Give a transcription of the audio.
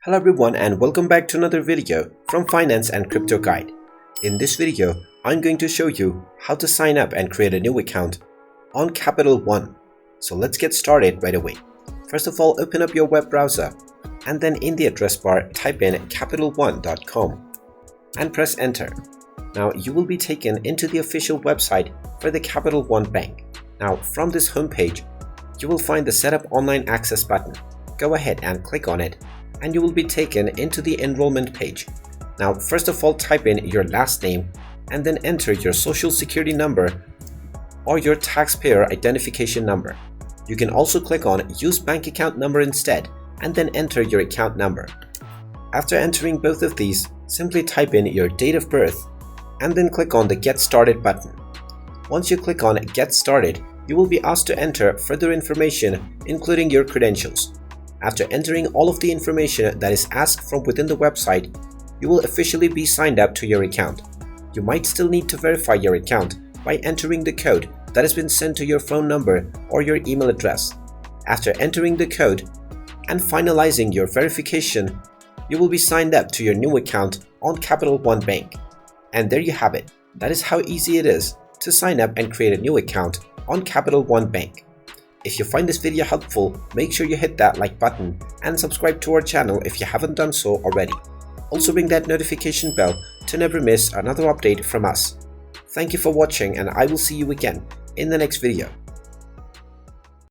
Hello everyone and welcome back to another video from Finance and Crypto Guide. In this video, I'm going to show you how to sign up and create a new account on Capital One. So let's get started right away. First of all, open up your web browser and then in the address bar type in capitalone.com and press enter. Now you will be taken into the official website for the Capital One Bank. Now from this homepage, you will find the Setup Online Access button. Go ahead and click on it and you will be taken into the enrollment page. Now first of all, type in your last name and then enter your social security number or your taxpayer identification number. You can also click on use bank account number instead and then enter your account number. After entering both of these, simply type in your date of birth and then click on the Get Started button. Once you click on Get Started, you will be asked to enter further information including your credentials. After entering all of the information that is asked from within the website, you will officially be signed up to your account. You might still need to verify your account by entering the code that has been sent to your phone number or your email address. After entering the code and finalizing your verification, you will be signed up to your new account on Capital One Bank. And there you have it. That is how easy it is to sign up and create a new account on Capital One Bank. If you find this video helpful, make sure you hit that like button and subscribe to our channel if you haven't done so already. Also ring that notification bell to never miss another update from us. Thank you for watching and I will see you again in the next video.